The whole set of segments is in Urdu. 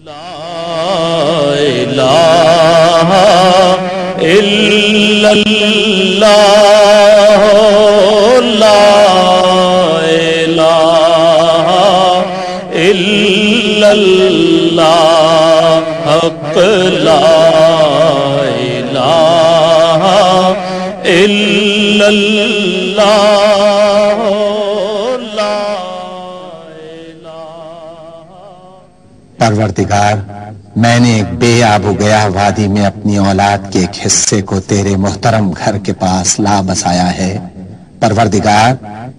الہ الا اللہ لا الہ الا اللہ حق لا الہ الا اللہ لا الہ۔ پروردگار، میں نے ایک بے آب و گیا وادی میں اپنی اولاد کے ایک حصے کو تیرے محترم گھر کے پاس لا بسایا ہے۔ پروردگار،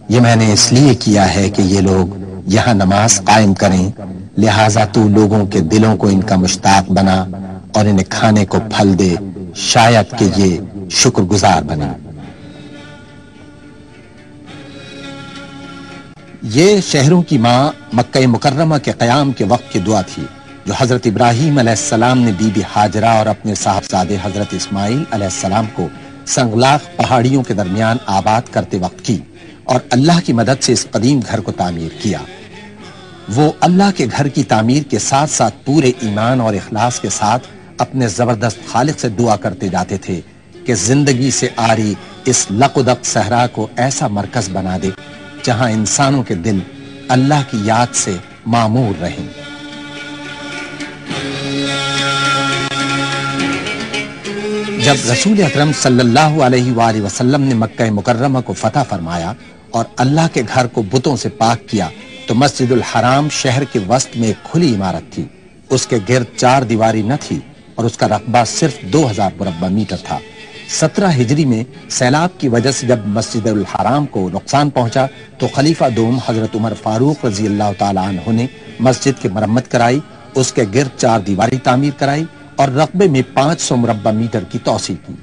یہ میں نے اس لیے کیا ہے کہ یہ لوگ یہاں نماز قائم کریں، لہٰذا تو لوگوں کے دلوں کو ان کا مشتاق بنا اور انہیں کھانے کو پھل دے، شاید کہ یہ شکر گزار بنے۔ یہ شہروں کی ماں مکہ مکرمہ کے قیام کے وقت کی دعا تھی جو حضرت ابراہیم علیہ السلام نے بی بی ہاجرہ اور اپنے صاحبزادے حضرت اسماعیل علیہ السلام کو سنگلاخ پہاڑیوں کے درمیان آباد کرتے وقت کی، اور اللہ کی مدد سے اس قدیم گھر کو تعمیر کیا۔ وہ اللہ کے گھر کی تعمیر کے ساتھ ساتھ پورے ایمان اور اخلاص کے ساتھ اپنے زبردست خالق سے دعا کرتے جاتے تھے کہ زندگی سے آری اس لق و دق صحرا کو ایسا مرکز بنا دے جہاں انسانوں کے دل اللہ کی یاد سے معمور رہیں۔ جب رسول اکرم صلی اللہ علیہ وآلہ وسلم نے مکہ مکرمہ کو فتح فرمایا اور اللہ کے گھر کو بتوں سے پاک کیا تو مسجد الحرام شہر کے وسط میں ایک کھلی عمارت تھی۔ اس کے گرد 4 دیواری نہ تھی اور اس کا رقبہ صرف 2000 مربع میٹر تھا۔ 17 ہجری میں سیلاب کی وجہ سے جب مسجد الحرام کو نقصان پہنچا تو خلیفہ دوم حضرت عمر فاروق رضی اللہ تعالیٰ عنہ نے مسجد کی مرمت کرائی، اس کے گرد 4 دیواری تعمیر کرائی اور رقبے میں 500 مربع میٹر کی توسیع کی۔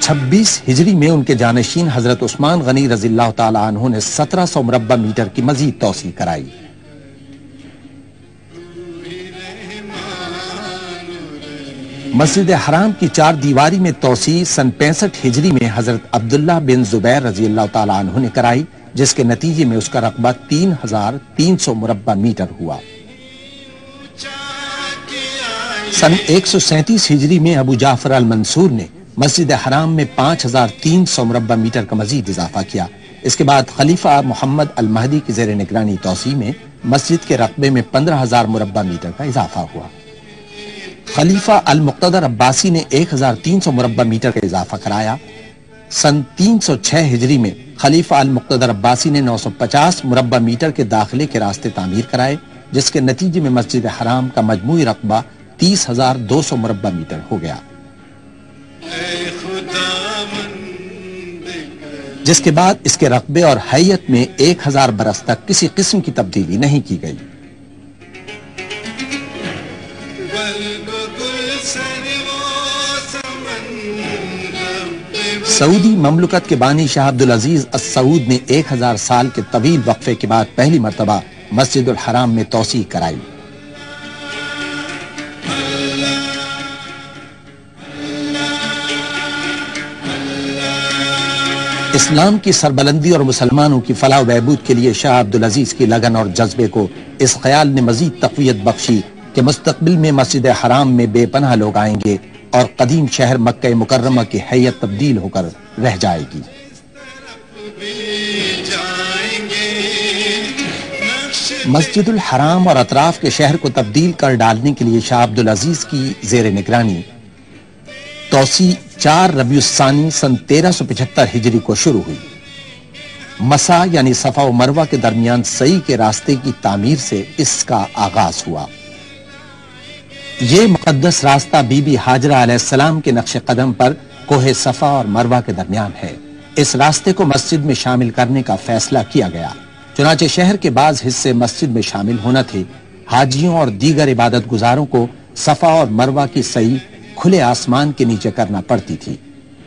26 ہجری میں ان کے جانشین حضرت عثمان غنی رضی اللہ تعالیٰ عنہ نے 1700 مربع میٹر کی مزید توسیع کرائی۔ مسجد حرام کی 4 دیواری میں توسیع سن 65 ہجری میں حضرت عبداللہ بن زبیر رضی اللہ تعالیٰ عنہ نے کرائی، جس کے نتیجے میں اس کا رقبہ 3300 مربع میٹر ہوا۔ سن 137 ہجری میں ابو جعفر المنصور نے مسجد حرام میں 5300 مربع میٹر کا مزید اضافہ کیا۔ اس کے بعد خلیفہ محمد المہدی کی زیر نگرانی توسیع میں مسجد کے رقبے میں 15000 مربع میٹر کا اضافہ ہوا۔ خلیفہ المقتدر عباسی نے 1300 مربع میٹر کا اضافہ کرایا۔ سن 306 ہجری میں خلیفہ المقتدر عباسی نے 950 مربع میٹر کے داخلے کے راستے تعمیر کرائے، جس کے نتیجے میں مسجد حرام کا مجموعی رقبہ 30200 مربع میٹر ہو گیا، جس کے بعد اس کے رقبے اور حیت میں 1000 برس تک کسی قسم کی تبدیلی نہیں کی گئی۔ سعودی مملکت کے بانی شاہ عبدالعزیز السعود نے 1000 سال کے طویل وقفے کے بعد پہلی مرتبہ مسجد الحرام میں توسیع کرائی۔ اسلام کی سربلندی اور مسلمانوں کی فلاح و بہبود کے لیے شاہ عبدالعزیز کی لگن اور جذبے کو اس خیال نے مزید تقویت بخشی کہ مستقبل میں مسجد حرام میں بے پناہ لوگ آئیں گے اور قدیم شہر مکہ مکرمہ کی حیت تبدیل ہو کر رہ جائے گی۔ مسجد الحرام اور اطراف کے شہر کو تبدیل کر ڈالنے کے لیے شاہ عبدالعزیز کی زیر نگرانی توسیع 4 ربیع الثانی سن 1375 ہجری کو شروع ہوئی۔ مسا یعنی صفا و مروہ کے درمیان سعی کے راستے کی تعمیر سے اس کا آغاز ہوا۔ یہ مقدس راستہ بی بی ہاجرہ علیہ السلام کے نقش قدم پر کوہ صفا اور مروہ کے درمیان ہے۔ اس راستے کو مسجد میں شامل کرنے کا فیصلہ کیا گیا، چنانچہ شہر کے بعض حصے مسجد میں شامل ہونا تھے۔ حاجیوں اور دیگر عبادت گزاروں کو صفا اور مروہ کی سعی کھلے آسمان کے نیچے کرنا پڑتی تھی۔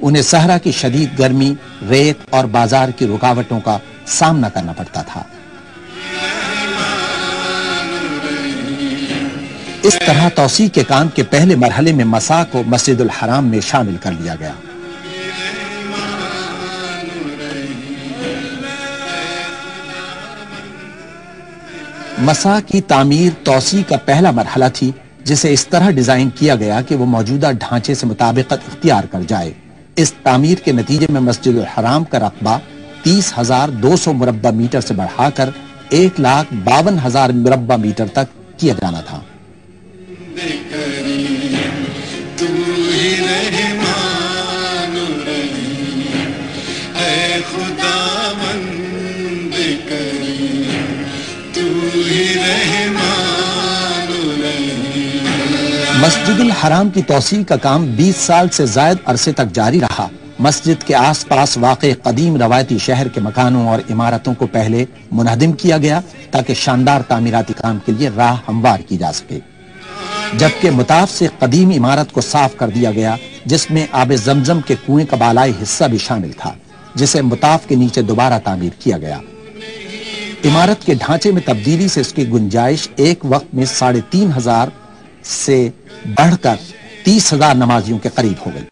انہیں صحرا کی شدید گرمی، ریت اور بازار کی رکاوٹوں کا سامنا کرنا پڑتا تھا۔ اس طرح توسیع کے کام کے پہلے مرحلے میں مسا کو مسجد الحرام میں شامل کر لیا گیا۔ مسا کی تعمیر توسیع کا پہلا مرحلہ تھی جسے اس طرح ڈیزائن کیا گیا کہ وہ موجودہ ڈھانچے سے مطابقت اختیار کر جائے۔ اس تعمیر کے نتیجے میں مسجد الحرام کا رقبہ 30,200 مربع میٹر سے بڑھا کر 1,52,000 مربع میٹر تک کیا جانا تھا۔ مسجد الحرام کی توسیع کا کام 20 سال سے زائد عرصے تک جاری رہا۔ مسجد کے آس پاس واقع قدیم روایتی شہر کے مکانوں اور عمارتوں کو پہلے منہدم کیا گیا تاکہ شاندار تعمیراتی کام کے لیے راہ ہموار کی جا سکے، جبکہ مطاف سے قدیم عمارت کو صاف کر دیا گیا جس میں آب زمزم کے کنویں کا بالائی حصہ بھی شامل تھا، جسے مطاف کے نیچے دوبارہ تعمیر کیا گیا۔ عمارت کے ڈھانچے میں تبدیلی سے اس کی گنجائش ایک وقت میں 3,500 سے بڑھ کر 30,000 نمازیوں کے قریب ہو گئی۔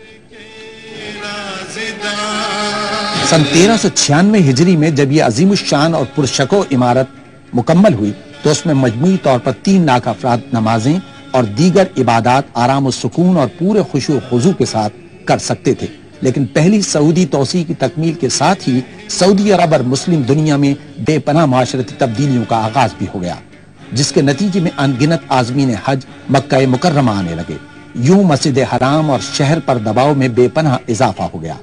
سن 1396 ہجری میں جب یہ عظیم الشان اور پرشکو عمارت مکمل ہوئی تو اس میں مجموعی طور پر 3 لاکھ افراد نمازیں اور دیگر عبادات آرام و سکون اور پورے خشوع و خضوع کے ساتھ کر سکتے تھے۔ لیکن پہلی سعودی توسیع کی تکمیل کے ساتھ ہی سعودی عرب اور مسلم دنیا میں بے پناہ معاشرتی تبدیلیوں کا آغاز بھی ہو گیا، جس کے نتیجے میں انگنت عازمین حج مکہ مکرمہ آنے لگے۔ یوں مسجد حرام اور شہر پر دباؤ میں بے پناہ اضافہ ہو گیا۔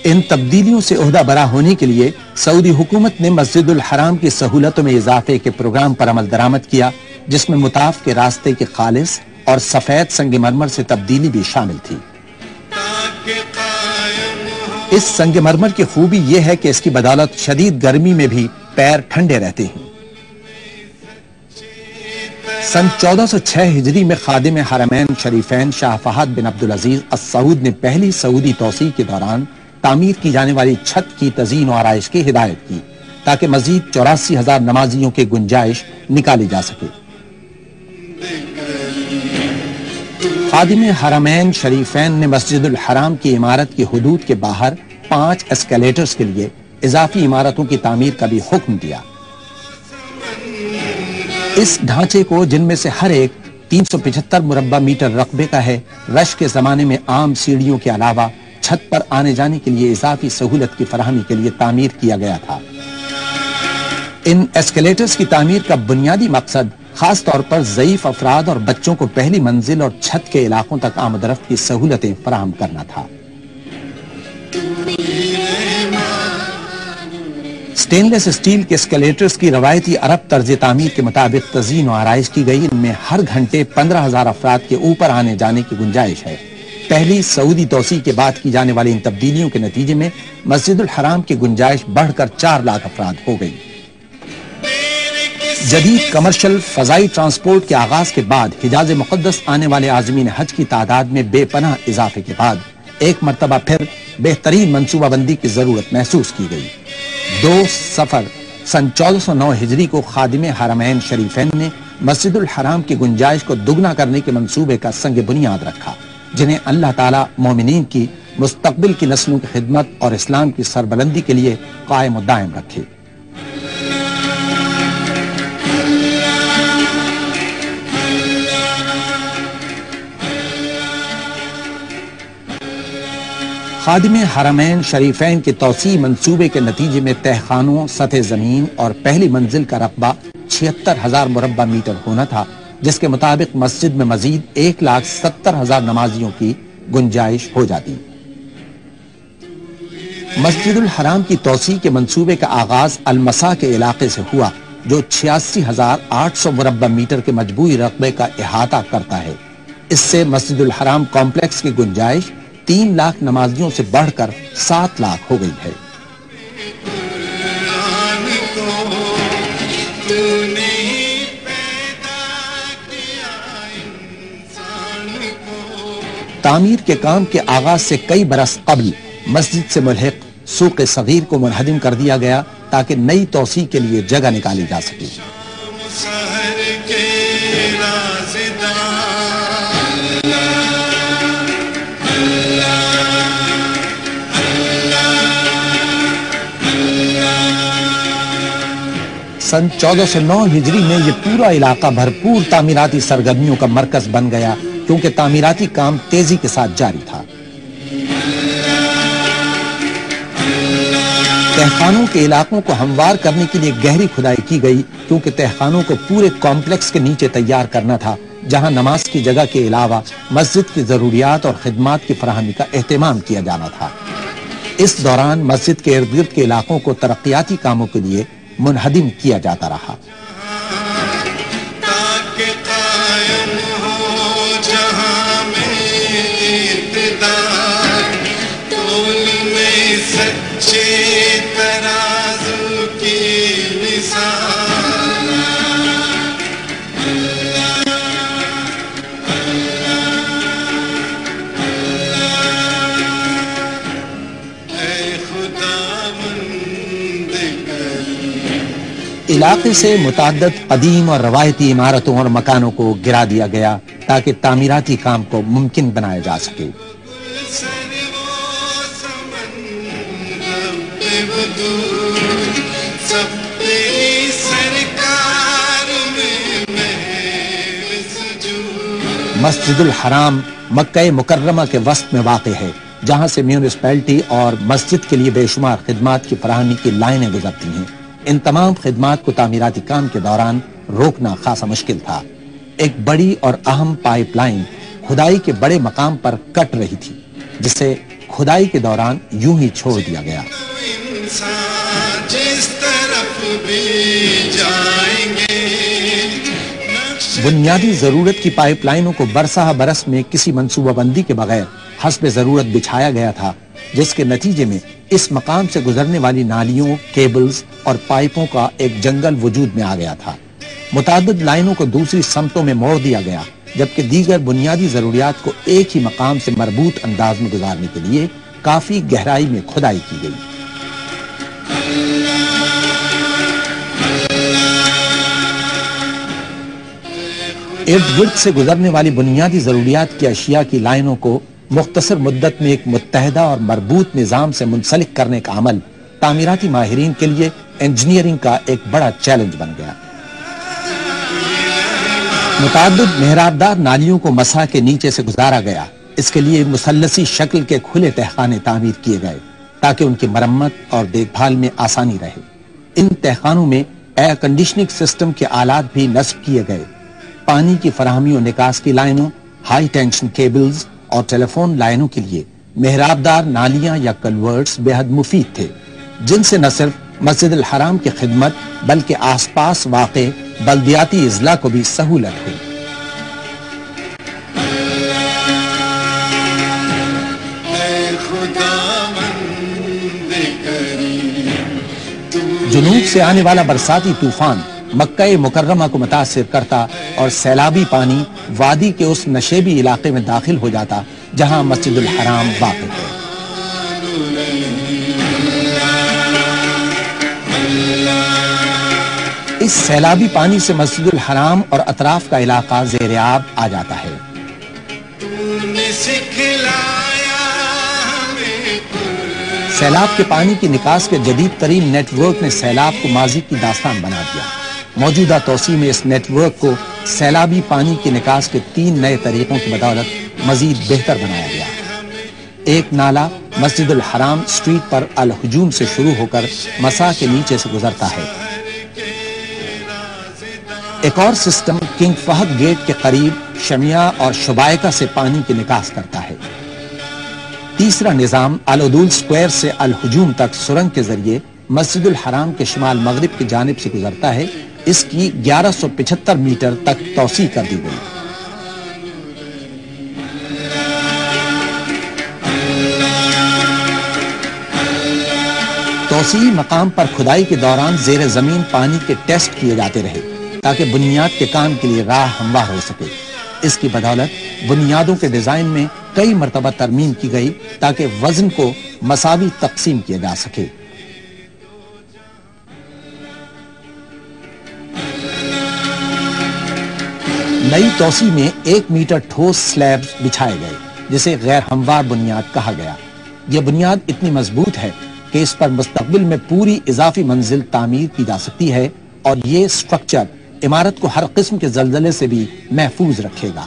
ان تبدیلیوں سے عہدہ برا ہونے کے لیے سعودی حکومت نے مسجد الحرام کی سہولتوں میں اضافے کے پروگرام پر عمل درآمد کیا، جس میں مطاف کے راستے کے خالص اور سفید سنگ مرمر سے تبدیلی بھی شامل تھی۔ اس سنگ مرمر کی خوبی یہ ہے کہ اس کی بدولت شدید گرمی میں بھی پیر ٹھنڈے رہتے ہیں۔ سن 1406 ہجری میں خادم حرمین شریفین شاہ فہد بن عبدالعزیز السعود نے پہلی سعودی توسیع کے دوران تعمیر کی جانے والی چھت کی تزئین و آرائش کی ہدایت کی تاکہ مزید 84,000 نمازیوں کی گنجائش نکالی جا سکے۔ خادم حرمین شریفین نے مسجد الحرام کی عمارت کی حدود کے باہر 5 اسکیلیٹرز کے لیے اضافی عمارتوں کی تعمیر کا بھی حکم دیا۔ اس ڈھانچے کو، جن میں سے ہر ایک 375 مربع میٹر رقبے کا ہے، رش کے زمانے میں عام سیڑھیوں کے علاوہ چھت پر آنے جانے کے لیے اضافی سہولت کی فراہمی کے لیے تعمیر کیا گیا تھا۔ ان ایسکیلیٹرز کی تعمیر کا بنیادی مقصد خاص طور پر ضعیف افراد اور بچوں کو پہلی منزل اور چھت کے علاقوں تک آمد رفت کی سہولتیں فراہم کرنا تھا۔ سٹین لیس اسٹیل کے اسکیلیٹرز کی روایتی عرب طرز تعمیر کے مطابق تزئین و آرائش کی گئی۔ ان میں ہر گھنٹے 15,000 افراد کے اوپر آنے جانے کی گنجائش ہے۔ پہلی سعودی توسیع کے بعد کی جانے والی ان تبدیلیوں کے نتیجے میں مسجد الحرام کی گنجائش بڑھ کر 4 لاکھ افراد ہو گئی۔ جدید کمرشل فضائی ٹرانسپورٹ کے آغاز کے بعد حجاز مقدس آنے والے عازمین حج کی تعداد میں بے پناہ اضافے کے بعد ایک مرتبہ پھر بہترین منصوبہ بندی کی ضرورت محسوس کی گئی۔ 2 صفر سن 1409 ہجری کو خادم حرمین شریفین نے مسجد الحرام کی گنجائش کو دگنا کرنے کے منصوبے کا سنگ بنیاد رکھا، جنہیں اللہ تعالیٰ مومنین کی مستقبل کی نسلوں کی خدمت اور اسلام کی سربلندی کے لیے قائم و دائم رکھے۔ خادم حرمین شریفین کے توسیع منصوبے کے نتیجے میں تہخانوں، سطح زمین اور پہلی منزل کا رقبہ 76,000 مربع میٹر ہونا تھا، جس کے مطابق مسجد میں مزید 1,70,000 نمازیوں کی گنجائش ہو جاتی۔ مسجد الحرام کی توسیع کے منصوبے کا آغاز المسا کے علاقے سے ہوا، جو 86,800 مربع میٹر کے مجموعی رقبے کا احاطہ کرتا ہے۔ اس سے مسجد الحرام کمپلیکس کی گنجائش 3 لاکھ نمازیوں سے بڑھ کر 7 لاکھ ہو گئی ہے۔ تعمیر کے کام کے آغاز سے کئی برس قبل مسجد سے ملحق سوق صغیر کو منہدم کر دیا گیا تاکہ نئی توسیع کے لیے جگہ نکالی جا سکے۔ سن 1409 ہجری میں یہ پورا علاقہ بھرپور تعمیراتی سرگرمیوں کا مرکز بن گیا کیونکہ تعمیراتی کام تیزی کے ساتھ جاری تھا۔ تہخانوں کے علاقوں کو ہموار کرنے کے لیے گہری کھدائی کی گئی کیونکہ تہخانوں کو پورے کمپلیکس کے نیچے تیار کرنا تھا جہاں نماز کی جگہ کے علاوہ مسجد کی ضروریات اور خدمات کی فراہمی کا اہتمام کیا جانا تھا۔ اس دوران مسجد کے ارد گرد کے علاقوں کو ترقیاتی کاموں کے لیے منہدم کیا جاتا رہا۔ علاقے سے متعدد قدیم اور روایتی عمارتوں اور مکانوں کو گرا دیا گیا تاکہ تعمیراتی کام کو ممکن بنایا جا سکے۔ مسجد الحرام مکہ مکرمہ کے وسط میں واقع ہے جہاں سے میونسپلٹی اور مسجد کے لیے بے شمار خدمات کی فراہمی کی لائنیں گزرتی ہیں۔ ان تمام خدمات کو تعمیراتی کام کے دوران روکنا خاصا مشکل تھا۔ ایک بڑی اور اہم پائپ لائن کھدائی کے بڑے مقام پر کٹ رہی تھی جسے کھدائی کے دوران یوں ہی چھوڑ دیا گیا۔ بنیادی ضرورت کی پائپ لائنوں کو برسہ برس میں کسی منصوبہ بندی کے بغیر حسب ضرورت بچھایا گیا تھا جس کے نتیجے میں اس مقام سے گزرنے والی نالیوں، کیبلز اور پائپوں کا ایک جنگل وجود میں آ گیا تھا۔ متعدد لائنوں کو دوسری سمتوں میں موڑ دیا گیا جبکہ دیگر بنیادی ضروریات کو ایک ہی مقام سے مربوط انداز میں گزارنے کے لیے کافی گہرائی میں کھدائی کی گئی۔ ارد گرد سے گزرنے والی بنیادی ضروریات کی اشیاء کی لائنوں کو مختصر مدت میں ایک متحدہ اور مربوط نظام سے منسلک کرنے کا عمل تعمیراتی ماہرین کے لیے انجینئرنگ کا ایک بڑا چیلنج بن گیا۔ متعدد محرابدار نالیوں کو مسا کے نیچے سے گزارا گیا۔ اس کے لیے مثلثی شکل کے کھلے تہخانے تعمیر کیے گئے تاکہ ان کی مرمت اور دیکھ بھال میں آسانی رہے۔ ان تہخانوں میں ایئر کنڈیشننگ سسٹم کے آلات بھی نصب کیے گئے۔ پانی کی فراہمی و نکاس کی لائنوں، ہائی ٹینشن کیبلز اور ٹیلی فون لائنوں کے لیے محرابدار نالیاں یا کلورٹس بے حد مفید تھے جن سے نہ صرف مسجد الحرام کی خدمت بلکہ آس پاس واقع بلدیاتی اضلاع کو بھی سہولت ہوئی۔ جنوب سے آنے والا برساتی طوفان مکہ مکرمہ کو متاثر کرتا اور سیلابی پانی وادی کے اس نشیبی علاقے میں داخل ہو جاتا جہاں مسجد الحرام واقع ہے۔ اس سیلابی پانی سے مسجد الحرام اور اطراف کا علاقہ زیر آب آ جاتا ہے۔ سیلاب کے پانی کی نکاس کے جدید ترین نیٹ ورک نے سیلاب کو ماضی کی داستان بنا دیا۔ موجودہ توسیع میں اس نیٹ ورک کو سیلابی پانی کی نکاس کے 3 نئے طریقوں کی بدولت مزید بہتر بنایا گیا۔ ایک نالا مسجد الحرام سٹریٹ پر الہجوم سے شروع ہو کر مسا کے نیچے سے گزرتا ہے۔ ایک اور سسٹم کنگ فہد گیٹ کے قریب شمیہ اور شبائکہ سے پانی کی نکاس کرتا ہے۔ تیسرا نظام العدول سکوائر سے الہجوم تک سرنگ کے ذریعے مسجد الحرام کے شمال مغرب کی جانب سے گزرتا ہے۔ اس کی 1175 میٹر تک توسیع کر دی گئی۔ توسیعی مقام پر کھدائی کے دوران زیر زمین پانی کے ٹیسٹ کیے جاتے رہے تاکہ بنیاد کے کام کے لیے راہ ہموار ہو سکے۔ اس کی بدولت بنیادوں کے ڈیزائن میں کئی مرتبہ ترمیم کی گئی تاکہ وزن کو مساوی تقسیم کیا جا سکے۔ نئی توسیع میں 1 میٹر ٹھوس سلیبز بچھائے گئے جسے غیر ہموار بنیاد کہا گیا۔ یہ بنیاد اتنی مضبوط ہے کہ اس پر مستقبل میں پوری اضافی منزل تعمیر کی جا سکتی ہے اور یہ سٹرکچر عمارت کو ہر قسم کے زلزلے سے بھی محفوظ رکھے گا۔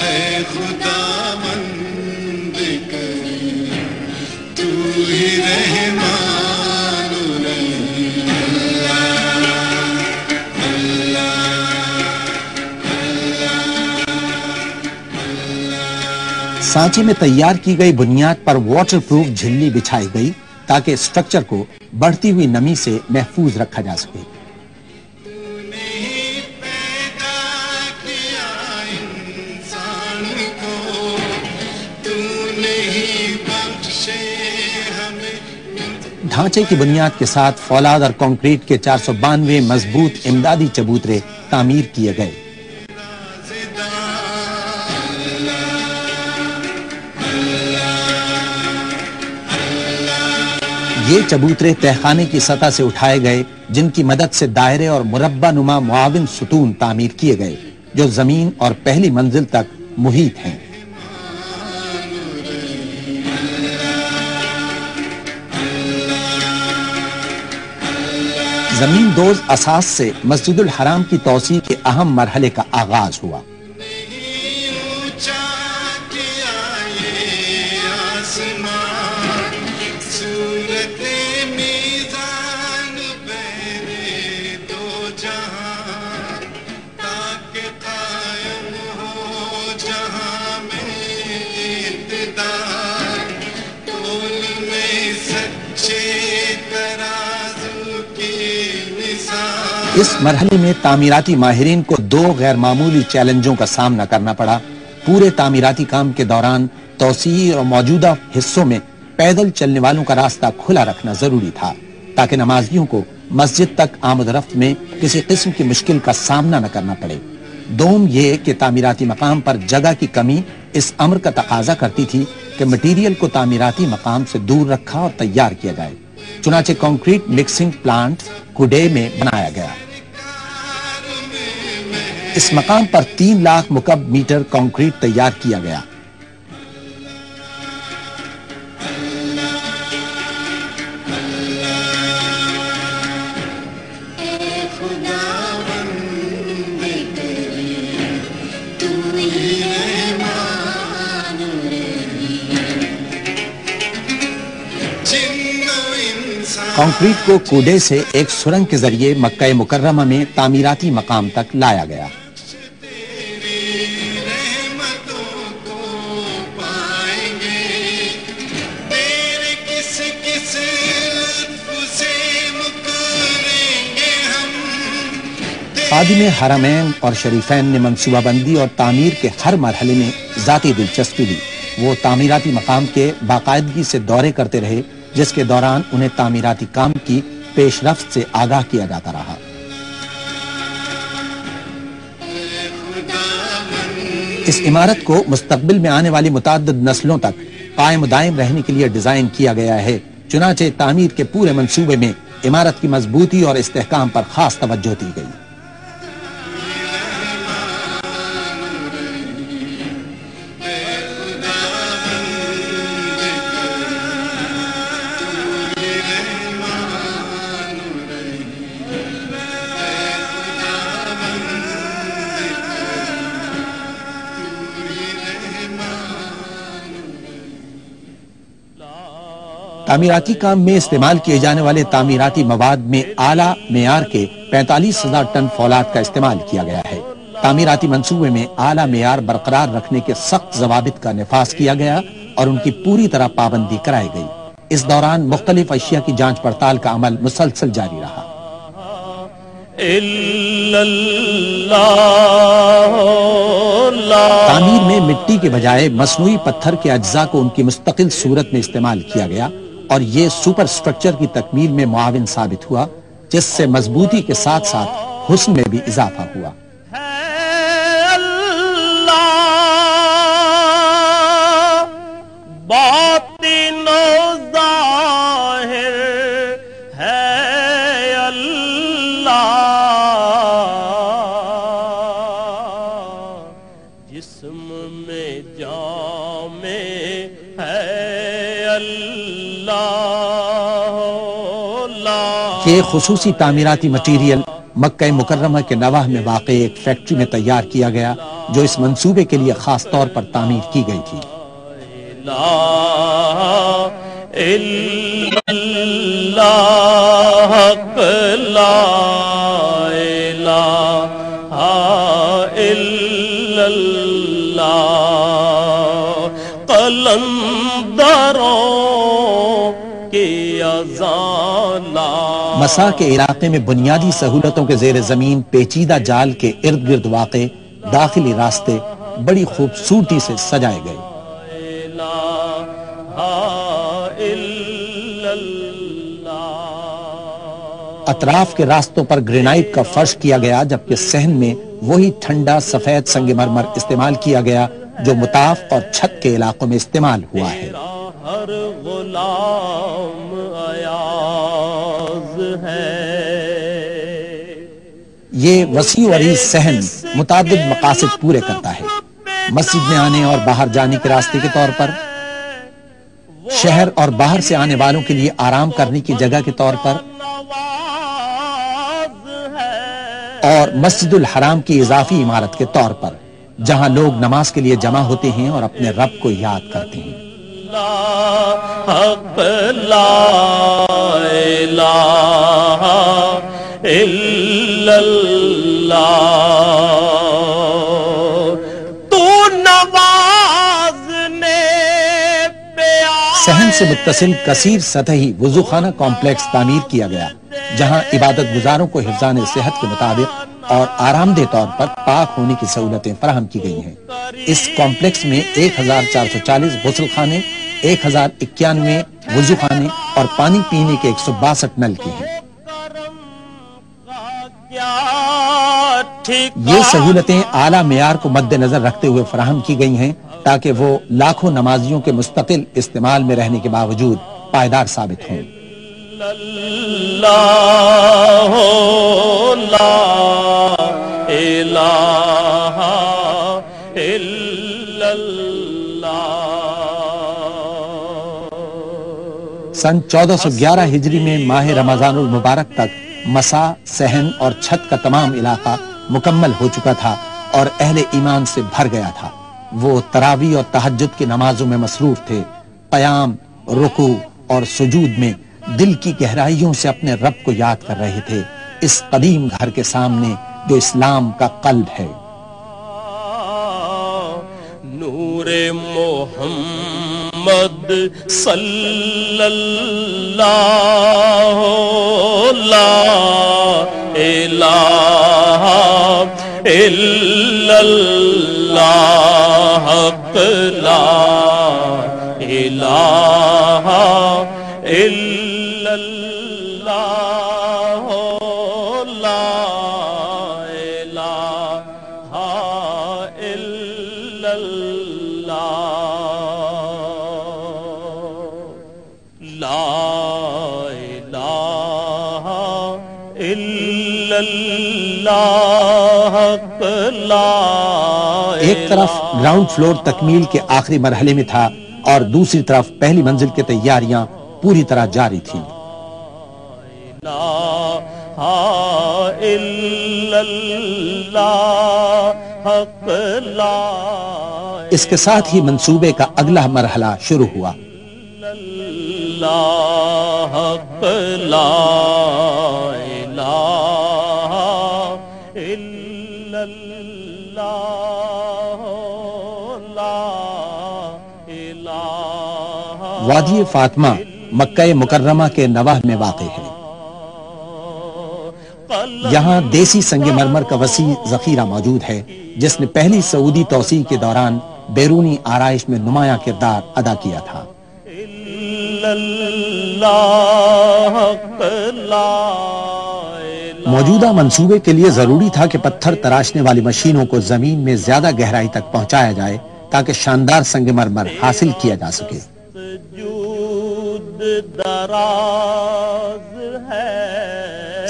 اے خداوند کریم، تو ہی رحمان الرحیم، سانچے میں تیار کی گئی بنیاد پر واٹر پروف جھلی بچھائی گئی تاکہ سٹرکچر کو بڑھتی ہوئی نمی سے محفوظ رکھا جا سکے۔ ڈھانچے کی بنیاد کے ساتھ فولاد اور کنکریٹ کے 492 مضبوط امدادی چبوترے تعمیر کیے گئے۔ یہ چبوترے تہخانے کی سطح سے اٹھائے گئے، جن کی مدد سے دائرے اور مربع نما معاون ستون تعمیر کیے گئے جو زمین اور پہلی منزل تک محیط ہیں۔ زمین دوز اساس سے مسجد الحرام کی توسیع کے اہم مرحلے کا آغاز ہوا۔ اس مرحلے میں تعمیراتی ماہرین کو 2 غیر معمولی چیلنجوں کا سامنا کرنا پڑا۔ پورے تعمیراتی کام کے دوران توسیع اور موجودہ حصوں میں پیدل چلنے والوں کا راستہ کھلا رکھنا ضروری تھا تاکہ نمازیوں کو مسجد تک آمد رفت میں کسی قسم کی مشکل کا سامنا نہ کرنا پڑے۔ دوم یہ کہ تعمیراتی مقام پر جگہ کی کمی اس امر کا تقاضا کرتی تھی کہ مٹیریل کو تعمیراتی مقام سے دور رکھا اور تیار کیا جائے۔ چنانچہ کنکریٹ مکسنگ پلانٹ کوڈے میں بنایا گیا۔ اس مقام پر 3 لاکھ مکعب میٹر کنکریٹ تیار کیا گیا۔ کنکریٹ کو کوڈے سے ایک سرنگ کے ذریعے مکہ مکرمہ میں تعمیراتی مقام تک لایا گیا۔ خادم حرمین اور شریفین نے منصوبہ بندی اور تعمیر کے ہر مرحلے میں ذاتی دلچسپی لی۔ وہ تعمیراتی مقام کے باقاعدگی سے دورے کرتے رہے، جس کے دوران انہیں تعمیراتی کام کی پیش رفت سے آگاہ کیا جاتا رہا۔ اس عمارت کو مستقبل میں آنے والی متعدد نسلوں تک قائم و دائم رہنے کے لیے ڈیزائن کیا گیا ہے۔ چنانچہ تعمیر کے پورے منصوبے میں عمارت کی مضبوطی اور استحکام پر خاص توجہ دی گئی۔ تعمیراتی کام میں استعمال کیے جانے والے تعمیراتی مواد میں اعلیٰ معیار کے 45,000 ٹن فولاد کا استعمال کیا گیا ہے۔ تعمیراتی منصوبے میں اعلیٰ معیار برقرار رکھنے کے سخت ضوابط کا نفاذ کیا گیا اور ان کی پوری طرح پابندی کرائی گئی۔ اس دوران مختلف اشیاء کی جانچ پڑتال کا عمل مسلسل جاری رہا۔ تعمیر میں مٹی کے بجائے مصنوعی پتھر کے اجزاء کو ان کی مستقل صورت میں استعمال کیا گیا اور یہ سپر سٹرکچر کی تکمیل میں معاون ثابت ہوا، جس سے مضبوطی کے ساتھ ساتھ حسن میں بھی اضافہ ہوا۔ باطن و ظاہر ہے اللہ، جسم میں جامع ہے اللہ۔ یہ خصوصی تعمیراتی مٹیریل مکہ مکرمہ کے نواح میں واقع ایک فیکٹری میں تیار کیا گیا جو اس منصوبے کے لیے خاص طور پر تعمیر کی گئی تھی۔ مسا کے علاقے میں بنیادی سہولتوں کے زیر زمین پیچیدہ جال کے ارد گرد واقع داخلی راستے بڑی خوبصورتی سے سجائے گئے۔ اطراف کے راستوں پر گرینائٹ کا فرش کیا گیا، جبکہ صحن میں وہی ٹھنڈا سفید سنگ مرمر استعمال کیا گیا جو مطاف اور چھت کے علاقوں میں استعمال ہوا ہے۔ ہر غلام ایاز ہے۔ یہ وسیع و عریض صحن متعدد مقاصد پورے کرتا ہے۔ مسجد میں آنے اور باہر جانے کے راستے کے طور پر، شہر اور باہر سے آنے والوں کے لیے آرام کرنے کی جگہ کے طور پر، اور مسجد الحرام کی اضافی عمارت کے طور پر جہاں لوگ نماز کے لیے جمع ہوتے ہیں اور اپنے رب کو یاد کرتے ہیں۔ حق لا الہ الا اللہ، تو نوازنے پہ صحن سے متصل کثیر سطحی وضوخانہ کمپلیکس تعمیر کیا گیا جہاں عبادت گزاروں کو حفظان صحت کے مطابق اور آرام دہ طور پر پاک ہونے کی سہولتیں فراہم کی گئی ہیں۔ اس کمپلیکس میں 1440 غسل خانے، 1091 وضو خانے اور پانی پینے کے 162 نلکے ہیں۔ یہ سہولتیں اعلیٰ معیار کو مد نظر رکھتے ہوئے فراہم کی گئی ہیں تاکہ وہ لاکھوں نمازیوں کے مستقل استعمال میں رہنے کے باوجود پائیدار ثابت ہوں۔ اللہ لا الہ الا اللہ۔ سن 1411 ہجری میں ماہ رمضان المبارک تک مسا، صحن اور چھت کا تمام علاقہ مکمل ہو چکا تھا اور اہل ایمان سے بھر گیا تھا۔ وہ تراویح اور تہجد کی نمازوں میں مصروف تھے، قیام، رکوع اور سجود میں دل کی گہرائیوں سے اپنے رب کو یاد کر رہے تھے، اس قدیم گھر کے سامنے جو اسلام کا قلب ہے۔ نور محمد صلی اللہ لا الہ الا اللہ، حق لا الہ الا اللہ، لا الہ الا اللہ، لا الہ الا اللہ، حق لا۔ ایک طرف گراؤنڈ فلور تکمیل کے آخری مرحلے میں تھا اور دوسری طرف پہلی منزل کی تیاریاں پوری طرح جاری تھیں۔ اس کے ساتھ ہی منصوبے کا اگلا مرحلہ شروع ہوا۔ وادی فاطمہ مکہ مکرمہ کے نواح میں واقع ہے۔ یہاں دیسی سنگ مرمر کا وسیع ذخیرہ موجود ہے جس نے پہلی سعودی توسیع کے دوران بیرونی آرائش میں نمایاں کردار ادا کیا تھا۔ موجودہ منصوبے کے لیے ضروری تھا کہ پتھر تراشنے والی مشینوں کو زمین میں زیادہ گہرائی تک پہنچایا جائے تاکہ شاندار سنگ مرمر حاصل کیا جا سکے۔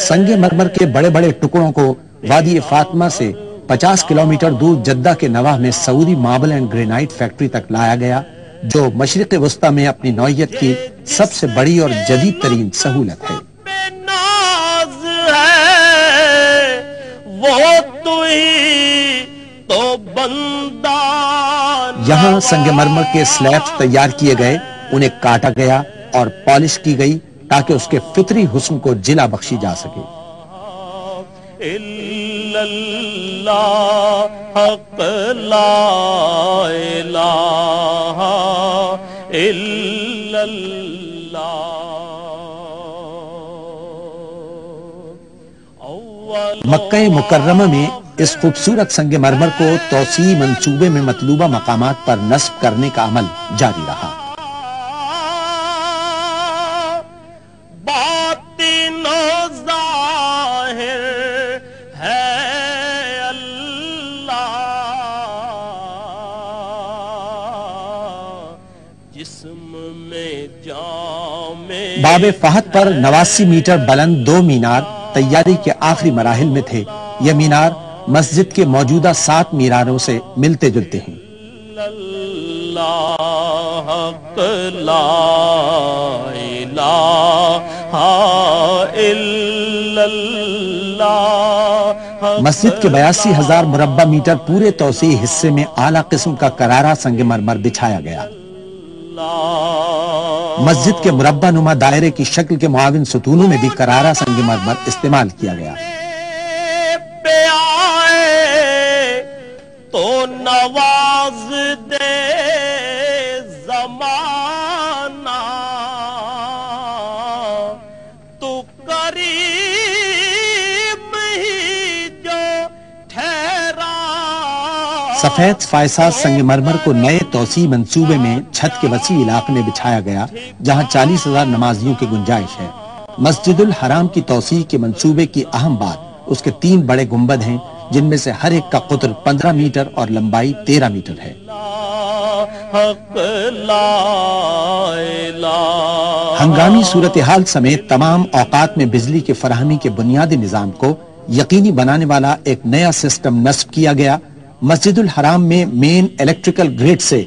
سنگ مرمر کے بڑے بڑے ٹکڑوں کو وادی فاطمہ سے 50 کلومیٹر دور جدہ کے نواح میں سعودی ماربل اینڈ گرینائٹ فیکٹری تک لایا گیا جو مشرق وسطی میں اپنی نوعیت کی سب سے بڑی اور جدید ترین سہولت ہے۔ بندہ یہاں سنگ مرمر کے سلیبز تیار کیے گئے، انہیں کاٹا گیا اور پالش کی گئی تاکہ اس کے فطری حسن کو جلا بخشی جا سکے۔ الا اللہ حق لا الہ الا اللہ۔ مکہ مکرمہ میں اس خوبصورت سنگ مرمر کو توسیع منصوبے میں مطلوبہ مقامات پر نصب کرنے کا عمل جاری رہا۔ باطن و ظاہر ہے اللہ، جسم میں جام باب فہد پر 89 میٹر بلند 2 مینار تیاری کے آخری مراحل میں تھے۔ یہ مینار مسجد کے موجودہ 7 میناروں سے ملتے جلتے ہیں۔ اللہ حق لا الہ الا اللہ۔ مسجد کے 82,000 مربع میٹر پورے توسیعی حصے میں اعلیٰ قسم کا کرارا سنگ مرمر بچھایا گیا۔ مسجد کے مربع نما دائرے کی شکل کے معاون ستونوں میں بھی کرارا سنگ مرمر استعمال کیا گیا۔ پہ آئے تو نواز دے زمانہ، تو قریب ہی جو ٹھہرا۔ سفید فائسہ سنگ مرمر کو نئے توسیع منصوبے میں چھت کے وسیع علاقے میں بچھایا گیا، جہاں 40,000 نمازیوں کی گنجائش ہے۔ مسجد الحرام کی توسیع کے منصوبے کی اہم بات اس کے 3 بڑے گنبد ہیں، جن میں سے ہر ایک کا قطر 15 میٹر اور لمبائی 13 میٹر ہے۔ حق لا الہ ہنگامی صورتحال سمیت تمام اوقات میں بجلی کی فراہمی کے بنیادی نظام کو یقینی بنانے والا ایک نیا سسٹم نصب کیا گیا۔ مسجد الحرام میں مین الیکٹریکل گریڈ سے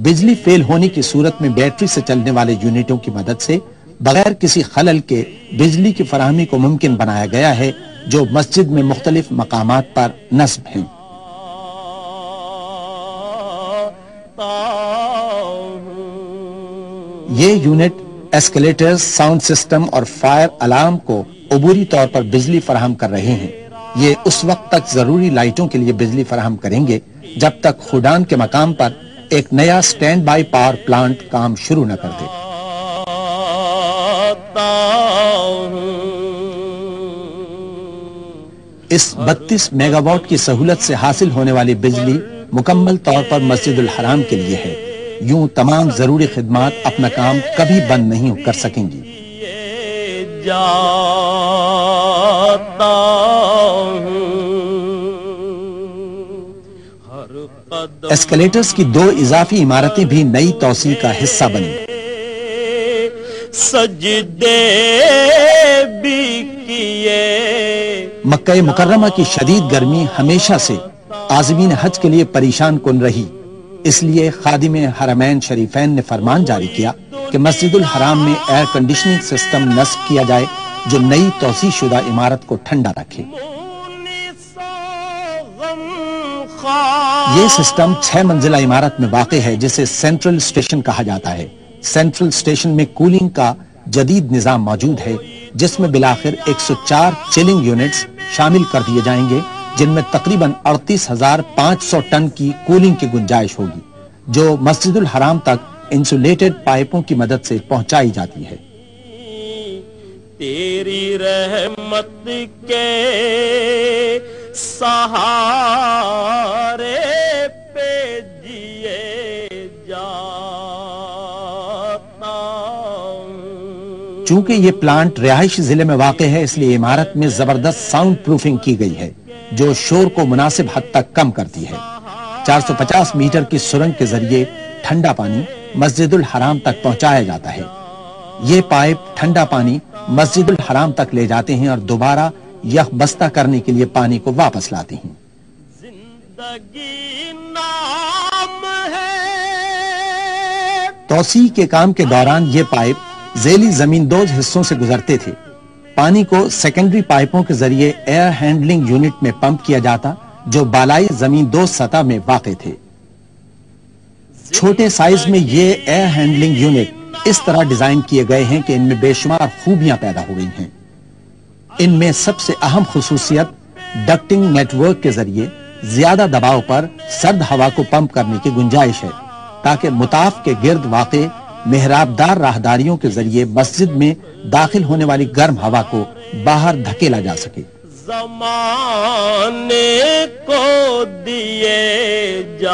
بجلی فیل ہونے کی صورت میں بیٹری سے چلنے والے یونٹوں کی مدد سے بغیر کسی خلل کے بجلی کی فراہمی کو ممکن بنایا گیا ہے، جو مسجد میں مختلف مقامات پر نصب ہیں۔ یہ یونٹ ایسکیلیٹرز، ساؤنڈ سسٹم اور فائر الارم کو عبوری طور پر بجلی فراہم کر رہے ہیں۔ یہ اس وقت تک ضروری لائٹوں کے لیے بجلی فراہم کریں گے جب تک خودان کے مقام پر ایک نیا سٹینڈ بائی پاور پلانٹ کام شروع نہ کر دے۔ اس 32 میگا واٹ کی سہولت سے حاصل ہونے والی بجلی مکمل طور پر مسجد الحرام کے لیے ہے۔ یوں تمام ضروری خدمات اپنا کام کبھی بند نہیں کر سکیں گی۔ ایسکیلیٹرز کی 2 اضافی عمارتیں بھی نئی توسیع کا حصہ بنیں۔ سجدے بھی کیے۔ مکہ مکرمہ کی شدید گرمی ہمیشہ سے عازمین حج کے لیے پریشان کن رہی، اس لیے خادم حرمین شریفین نے فرمان جاری کیا کہ مسجد الحرام میں ایئر کنڈیشننگ سسٹم نصب کیا جائے جو نئی توسیع شدہ عمارت کو ٹھنڈا رکھے۔ یہ سسٹم 6 منزلہ عمارت میں واقع ہے، جسے سینٹرل اسٹیشن کہا جاتا ہے۔ سینٹرل اسٹیشن میں کولنگ کا جدید نظام موجود ہے، جس میں بالآخر 104 چلنگ یونٹس شامل کر دیے جائیں گے، جن میں تقریباً 38,500 ٹن کی کولنگ کی گنجائش ہوگی، جو مسجد الحرام تک انسولیٹڈ پائپوں کی مدد سے پہنچائی جاتی ہے۔ تیری رحمت کے سہارے پہ جیے جاتا ہوں۔ چونکہ یہ پلانٹ رہائشی ضلع میں واقع ہے، اس لیے عمارت میں زبردست ساؤنڈ پروفنگ کی گئی ہے، جو شور کو مناسب حد تک کم کرتی ہے۔ 450 میٹر کی سرنگ کے ذریعے ٹھنڈا پانی مسجد الحرام تک پہنچایا جاتا ہے۔ یہ پائپ ٹھنڈا پانی مسجد الحرام تک لے جاتے ہیں اور دوبارہ یخ بستہ کرنے کے لیے پانی کو واپس لاتے ہیں۔ زندگی نام ہے۔ توسیع کے کام کے دوران یہ پائپ ذیلی زمین دوز حصوں سے گزرتے تھے۔ پانی کو سیکنڈری پائپوں کے ذریعے ایئر ہینڈلنگ یونٹ میں پمپ کیا جاتا جو بالائی زمین دو سطح میں واقع تھے۔ چھوٹے سائز میں یہ ایئر ہینڈلنگ یونٹ اس طرح ڈیزائن کیے گئے ہیں کہ ان میں بے شمار خوبیاں پیدا ہو گئی ہیں۔ ان میں سب سے اہم خصوصیت ڈکٹنگ نیٹ ورک کے ذریعے زیادہ دباؤ پر سرد ہوا کو پمپ کرنے کی گنجائش ہے تاکہ مطاف کے گرد واقع محراب دار راہداریوں کے ذریعے مسجد میں داخل ہونے والی گرم ہوا کو باہر دھکیلا جا سکے۔ زمانے کو دیے جاتا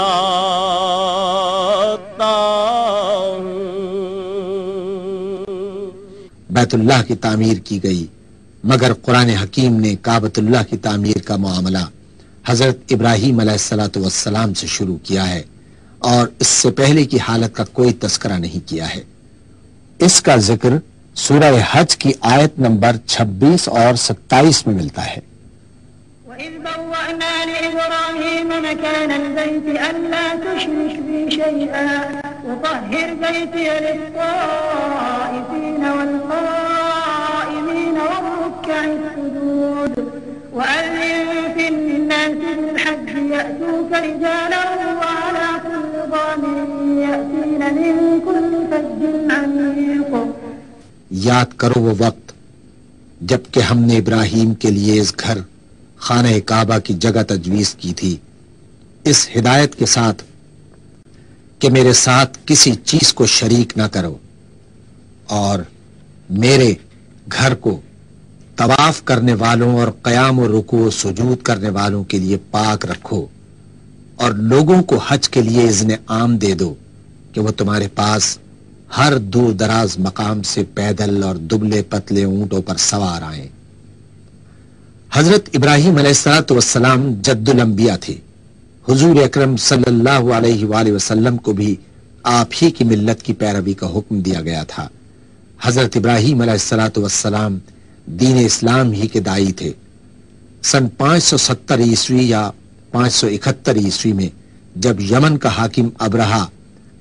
ہوں۔ بیت اللہ کی تعمیر کی گئی، مگر قرآن حکیم نے کعبۃ اللہ کی تعمیر کا معاملہ حضرت ابراہیم علیہ الصلوۃ والسلام سے شروع کیا ہے اور اس سے پہلے کی حالت کا کوئی تذکرہ نہیں کیا ہے۔ اس کا ذکر سورہ حج کی آیت نمبر 26 اور 27 میں ملتا ہے۔ وَإِذْ بَوَّأْنَا لِإِبْرَاهِيمَ مَكَانَ الْبَيْتِ أَلَّا تُشْرِكْ بِي شَيْئًا وَطَهِّرْ بَيْتِيَ لِلطَّائِفِينَ وَالْقَائِمِينَ وَالرُّكَّعِ السُّجُودِ وَأَذِّن فِي النَّاسِ بِالْحَجِّ يَأْتُوكَ رِجَالًا وَعَلَى كُلِّ ضَامِرٍ يَأْتِينَ مِن كُلِّ فَجٍّ عَمِيقٍ۔ یاد کرو وہ وقت جب کہ ہم نے ابراہیم کے لیے اس گھر خانہ کعبہ کی جگہ تجویز کی تھی، اس ہدایت کے ساتھ کہ میرے ساتھ کسی چیز کو شریک نہ کرو اور میرے گھر کو طواف کرنے والوں اور قیام و رکوع و سجود کرنے والوں کے لیے پاک رکھو، اور لوگوں کو حج کے لیے اذن عام دے دو کہ وہ تمہارے پاس ہر دور دراز مقام سے پیدل اور دبلے پتلے اونٹوں پر سوار آئیں۔ حضرت ابراہیم علیہ السلام جد الانبیاء تھے۔ حضور اکرم صلی اللہ علیہ وآلہ وسلم کو بھی آپ ہی کی ملت کی پیروی کا حکم دیا گیا تھا۔ حضرت ابراہیم علیہ السلام دین اسلام ہی کے داعی تھے۔ سن 570 عیسوی یا 571 عیسوی میں جب یمن کا حاکم ابرہا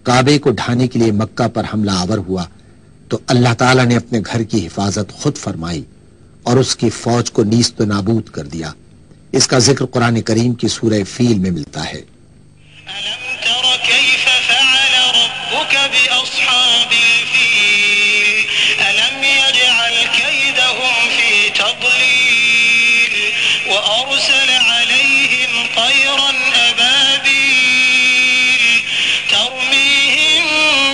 کعبے کو ڈھانے کے لیے مکہ پر حملہ آور ہوا تو اللہ تعالیٰ نے اپنے گھر کی حفاظت خود فرمائی اور اس کی فوج کو نیست و نابود کر دیا۔ اس کا ذکر قرآن کریم کی سورہ فیل میں ملتا ہے۔ ألم تر كيف فعل ربك بأصحاب الفيل ألم يجعل كيدهم في تضليل وأرسل عليهم طيرا أبابيل ترميهم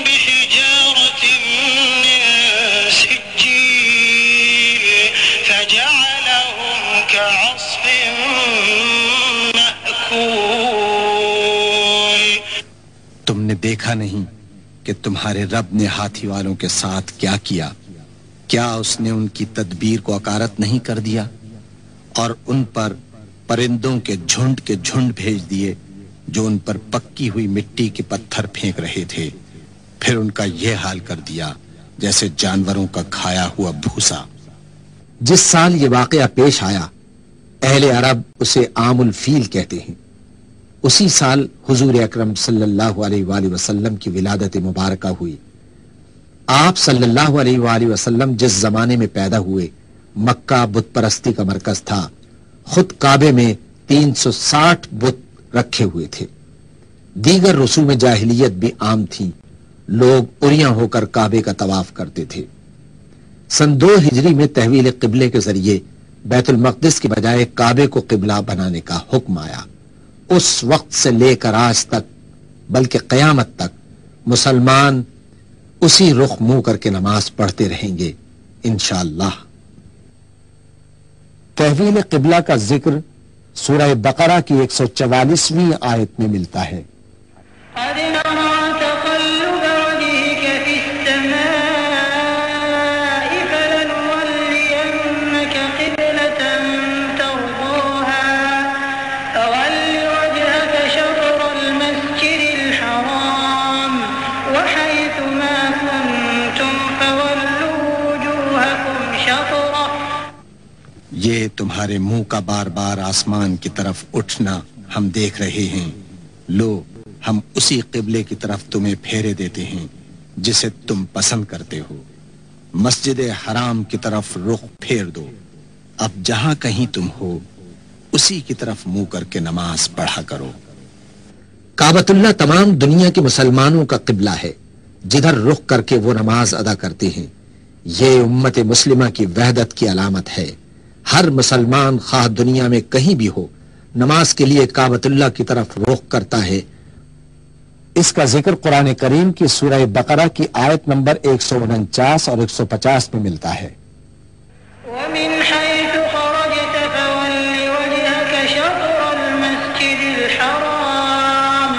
بحجارة من سجيل فجعلهم كعصف مأكول۔ تم نے دیکھا نہیں کہ تمہارے رب نے ہاتھی والوں کے ساتھ کیا کیا؟ کیا اس نے ان کی تدبیر کو اکارت نہیں کر دیا اور ان پر پرندوں کے جھنڈ بھیج دیے جو ان پر پکی ہوئی مٹی کے پتھر پھینک رہے تھے، پھر ان کا یہ حال کر دیا جیسے جانوروں کا کھایا ہوا بھوسا۔ جس سال یہ واقعہ پیش آیا اہل عرب اسے عام الفیل کہتے ہیں۔ اسی سال حضور اکرم صلی اللہ علیہ وآلہ وسلم کی ولادت مبارکہ ہوئی۔ آپ صلی اللہ علیہ وآلہ وسلم جس زمانے میں پیدا ہوئے مکہ بت پرستی کا مرکز تھا۔ خود کعبے میں 360 بت رکھے ہوئے تھے۔ دیگر رسوم جاہلیت بھی عام تھیں۔ لوگ اریاں ہو کر کعبے کا طواف کرتے تھے۔ سن 2 ہجری میں تحویل قبلے کے ذریعے بیت المقدس کے بجائے کعبے کو قبلہ بنانے کا حکم آیا۔ اس وقت سے لے کر آج تک بلکہ قیامت تک مسلمان اسی رخ منہ کر کے نماز پڑھتے رہیں گے انشاءاللہ۔ تحویل قبلہ کا ذکر سورہ بقرہ کی 144ویں آیت میں ملتا ہے۔ قد نرى تقلب وجهك في السماء فلنولينك قبلة ترضاها فول وجهك شطر المسجد الحرام وحيث ما كنتم فولوا وجوهكم شطره۔ یہ تمہارے منہ کا بار بار آسمان کی طرف اٹھنا ہم دیکھ رہے ہیں۔ لو ہم اسی قبلے کی طرف تمہیں پھیرے دیتے ہیں جسے تم پسند کرتے ہو۔ مسجد حرام کی طرف رخ پھیر دو۔ اب جہاں کہیں تم ہو اسی کی طرف منہ کر کے نماز پڑھا کرو۔ کعبۃ اللہ تمام دنیا کے مسلمانوں کا قبلہ ہے، جدھر رخ کر کے وہ نماز ادا کرتے ہیں۔ یہ امت مسلمہ کی وحدت کی علامت ہے۔ ہر مسلمان خواہ دنیا میں کہیں بھی ہو، نماز کے لیے کعبۃ اللہ کی طرف رخ کرتا ہے۔ اس کا ذکر قرآن کریم کی سورہ بقرہ کی آیت نمبر 149 اور 150 میں ملتا ہے۔ ومن حيث خرجت فول وجهك شطر المسجد الحرام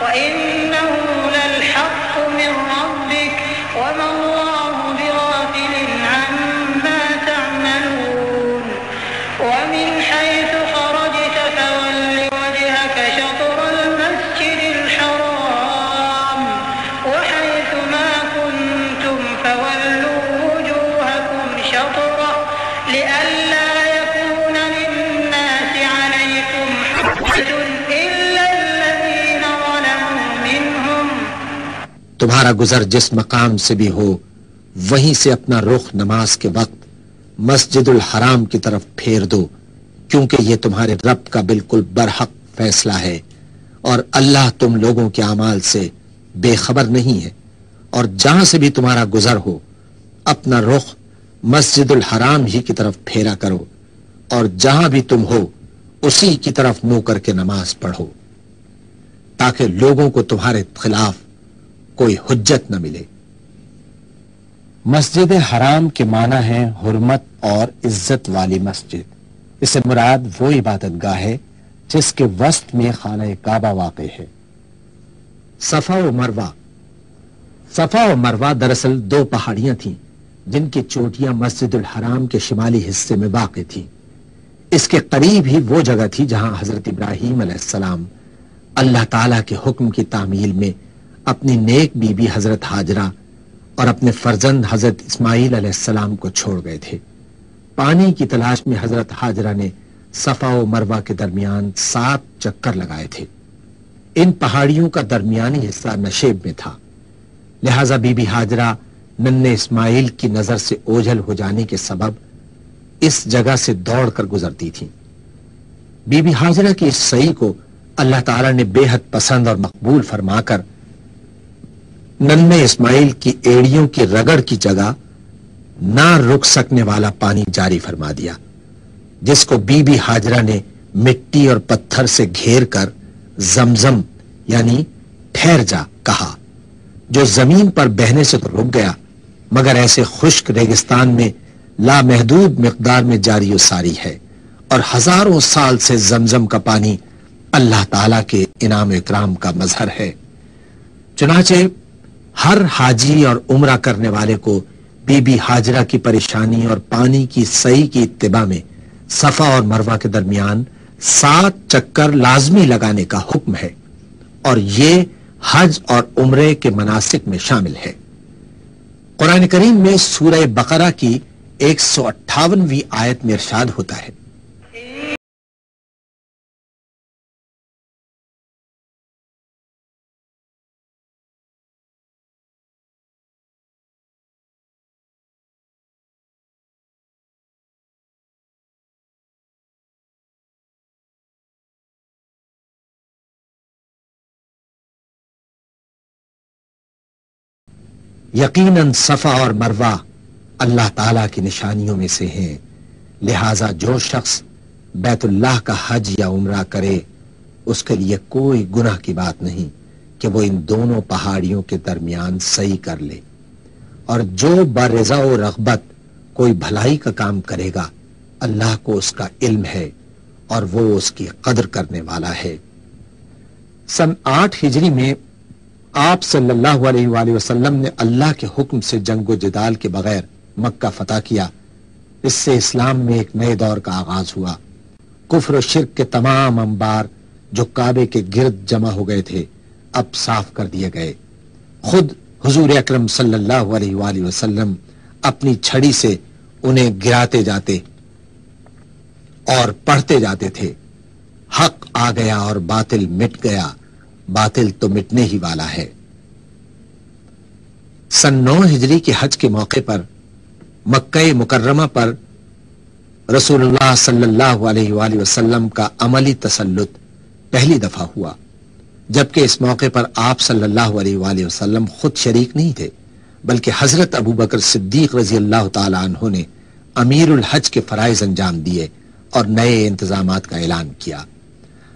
وإنه للحق من ربك وما الله بغافل عما تعملون ومن حيث خرجت فول وجهك شطر المسجد الحرام وحيث ما كنتم فولوا وجوهكم شطره لئلا يكون للناس عليكم حجة إلا الذين ظلموا منهم۔ تمہارا گزر جس مقام سے بھی ہو، وہیں سے اپنا رخ نماز کے وقت مسجد الحرام کی طرف پھیر دو، کیونکہ یہ تمہارے رب کا بالکل برحق فیصلہ ہے، اور اللہ تم لوگوں کے اعمال سے بے خبر نہیں ہے۔ اور جہاں سے بھی تمہارا گزر ہو، اپنا رخ مسجد الحرام ہی کی طرف پھیرا کرو، اور جہاں بھی تم ہو اسی کی طرف منہ کر کے نماز پڑھو، تاکہ لوگوں کو تمہارے خلاف کوئی حجت نہ ملے۔ مسجد حرام کے معنی ہے حرمت اور عزت والی مسجد۔ اس سے مراد وہ عبادت گاہ ہے جس کے وسط میں خانہ کعبہ واقع ہے۔ صفا و مروہ۔ صفا و مروہ دراصل دو پہاڑیاں تھیں جن کی چوٹیاں مسجد الحرام کے شمالی حصے میں واقع تھیں۔ اس کے قریب ہی وہ جگہ تھی جہاں حضرت ابراہیم علیہ السلام اللہ تعالیٰ کے حکم کی تعمیل میں اپنی نیک بی بی حضرت ہاجرہ اور اپنے فرزند حضرت اسماعیل علیہ السلام کو چھوڑ گئے تھے۔ پانی کی تلاش میں حضرت ہاجرہ نے صفا و مروہ کے درمیان 7 چکر لگائے تھے۔ ان پہاڑیوں کا درمیانی حصہ نشیب میں تھا، لہذا بی بی ہاجرہ ننھے اسماعیل کی نظر سے اوجھل ہو جانے کے سبب اس جگہ سے دوڑ کر گزرتی تھیں۔ بی بی ہاجرہ کی اس سعی کو اللہ تعالیٰ نے بے حد پسند اور مقبول فرما کر ننھے اسماعیل کی ایڑیوں کی رگڑ کی جگہ نہ رک سکنے والا پانی جاری فرما دیا، جس کو بی بی ہاجرہ نے مٹی اور پتھر سے گھیر کر زمزم یعنی ٹھہر جا کہا، جو زمین پر بہنے سے تو رک گیا مگر ایسے خشک ریگستان میں لامحدود مقدار میں جاری و ساری ہے، اور ہزاروں سال سے زمزم کا پانی اللہ تعالیٰ کے انعام و اکرام کا مظہر ہے۔ چنانچہ ہر حاجی اور عمرہ کرنے والے کو بی بی ہاجرہ کی پریشانی اور پانی کی صحیح کی اتباع میں صفا اور مروہ کے درمیان 7 چکر لازمی لگانے کا حکم ہے، اور یہ حج اور عمرے کے مناسک میں شامل ہے۔ قرآن کریم میں سورہ بقرہ کی 158ویں آیت میں ارشاد ہوتا ہے، یقیناً صفا اور مروہ اللہ تعالیٰ کی نشانیوں میں سے ہیں، لہذا جو شخص بیت اللہ کا حج یا عمرہ کرے اس کے لیے کوئی گناہ کی بات نہیں کہ وہ ان دونوں پہاڑیوں کے درمیان سعی کر لے، اور جو برضا و رغبت کوئی بھلائی کا کام کرے گا اللہ کو اس کا علم ہے اور وہ اس کی قدر کرنے والا ہے۔ سن 8 ہجری میں آپ صلی اللہ علیہ وآلہ وسلم نے اللہ کے حکم سے جنگ و جدال کے بغیر مکہ فتح کیا۔ اس سے اسلام میں ایک نئے دور کا آغاز ہوا۔ کفر و شرک کے تمام انبار جو کعبے کے گرد جمع ہو گئے تھے اب صاف کر دیے گئے۔ خود حضور اکرم صلی اللہ علیہ وآلہ وسلم اپنی چھڑی سے انہیں گراتے جاتے اور پڑھتے جاتے تھے، حق آ گیا اور باطل مٹ گیا، باطل تو مٹنے ہی والا ہے۔ سن 9 ہجری کے حج کے موقع پر مکہ مکرمہ پر رسول اللہ صلی اللہ علیہ وآلہ وسلم کا عملی تسلط پہلی دفعہ ہوا، جبکہ اس موقع پر آپ صلی اللہ علیہ وآلہ وسلم خود شریک نہیں تھے، بلکہ حضرت ابوبکر صدیق رضی اللہ تعالی عنہ نے امیر الحج کے فرائض انجام دیے اور نئے انتظامات کا اعلان کیا۔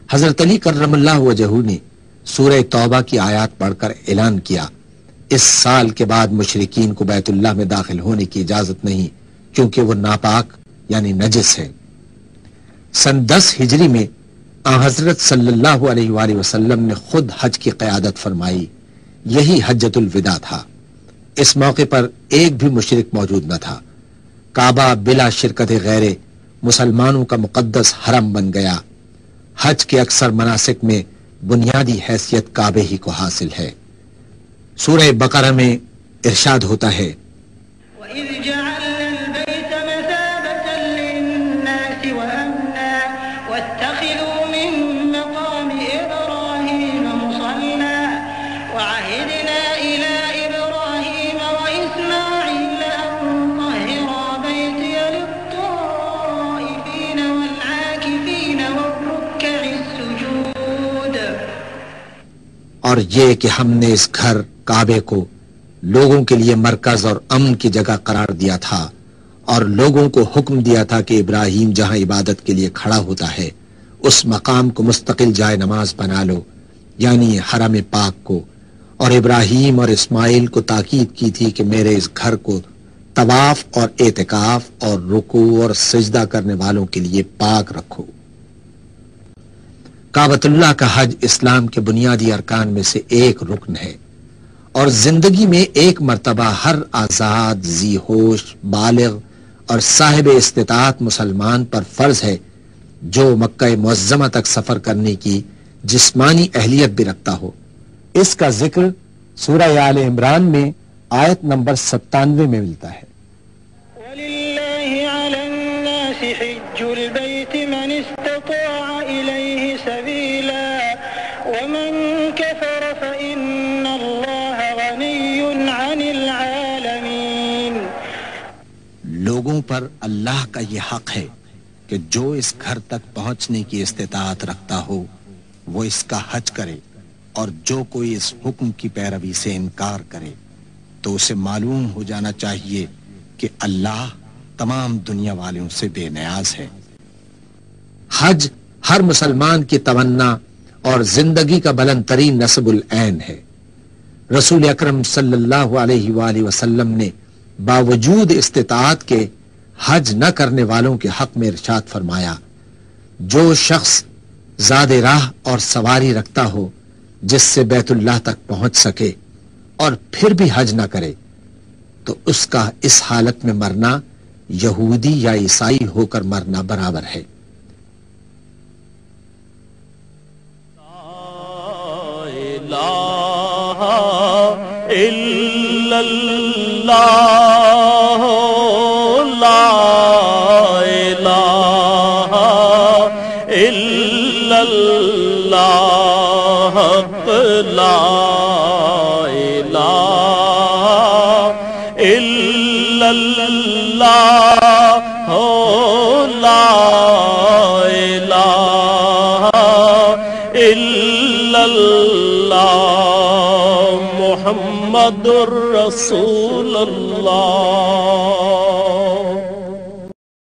حضرت علی کرم اللہ وجہہ نے سورہ توبہ کی آیات پڑھ کر اعلان کیا، اس سال کے بعد مشرکین کو بیت اللہ میں داخل ہونے کی اجازت نہیں، کیونکہ وہ ناپاک یعنی نجس ہے۔ سن 10 ہجری میں حضرت صلی اللہ علیہ وآلہ وسلم نے خود حج کی قیادت فرمائی، یہی حجۃ الوداع تھا۔ اس موقع پر ایک بھی مشرک موجود نہ تھا۔ کعبہ بلا شرکت غیر مسلمانوں کا مقدس حرم بن گیا۔ حج کے اکثر مناسک میں بنیادی حیثیت کعبے ہی کو حاصل ہے۔ سورہ بقرہ میں ارشاد ہوتا ہے، وَإِذْ جَعَلْنَا الْبَيْتَ مَثَابَةً لِلنَّاسِ وَأَمْنًا وَاتَّخِذُوا مِن مَّقَامِ إِبْرَاهِيمَ مُصَلًّى وَعَهِدْنَا إِلَىٰ إِبْرَاهِيمَ وَإِسْمَاعِيلَ أَن طَهِّرَا بَيْتِيَ لِلطَّائِفِينَ وَالْعَاكِفِينَ وَالرُّكَّعِ السُّجُودِ۔ اور یہ کہ ہم نے اس گھر کعبے کو لوگوں کے لیے مرکز اور امن کی جگہ قرار دیا تھا، اور لوگوں کو حکم دیا تھا کہ ابراہیم جہاں عبادت کے لیے کھڑا ہوتا ہے اس مقام کو مستقل جائے نماز بنا لو، یعنی حرم پاک کو، اور ابراہیم اور اسماعیل کو تاکید کی تھی کہ میرے اس گھر کو طواف اور اعتکاف اور رکوع اور سجدہ کرنے والوں کے لیے پاک رکھو۔ کعبۃ اللہ کا حج اسلام کے بنیادی ارکان میں سے ایک رکن ہے، اور زندگی میں ایک مرتبہ ہر آزاد، ذی ہوش، بالغ اور صاحب استطاعت مسلمان پر فرض ہے جو مکہ معظمہ تک سفر کرنے کی جسمانی اہلیت بھی رکھتا ہو۔ اس کا ذکر سورہ آل عمران میں آیت نمبر 97 میں ملتا ہے۔ وَلِلَّهِ عَلَى النَّاسِ حِجُّ الْبَيْتِ مَنِ اسْتَطَاعَ إِلَيْهِ سَبِيلًا وَمَن كَفَرَ فَإِنَّ اللَّهَ غَنِيٌّ عَنِ الْعَالَمِينَ۔ لوگوں پر اللہ کا یہ حق ہے کہ جو اس گھر تک پہنچنے کی استطاعت رکھتا ہو وہ اس کا حج کرے، اور جو کوئی اس حکم کی پیروی سے انکار کرے تو اسے معلوم ہو جانا چاہیے کہ اللہ تمام دنیا والوں سے بے نیاز ہے۔ حج ہر مسلمان کی تمنا اور زندگی کا بلند ترین نصب العین ہے۔ رسول اکرم صلی اللہ علیہ وآلہ وسلم نے باوجود استطاعت کے حج نہ کرنے والوں کے حق میں ارشاد فرمایا، جو شخص زاد راہ اور سواری رکھتا ہو جس سے بیت اللہ تک پہنچ سکے اور پھر بھی حج نہ کرے تو اس کا اس حالت میں مرنا یہودی یا عیسائی ہو کر مرنا برابر ہے۔ لا الہ الا اللہ، لا الہ الا اللہ، لا الہ الا اللہ، لا الہ الا اللہ، محمد رسول اللہ۔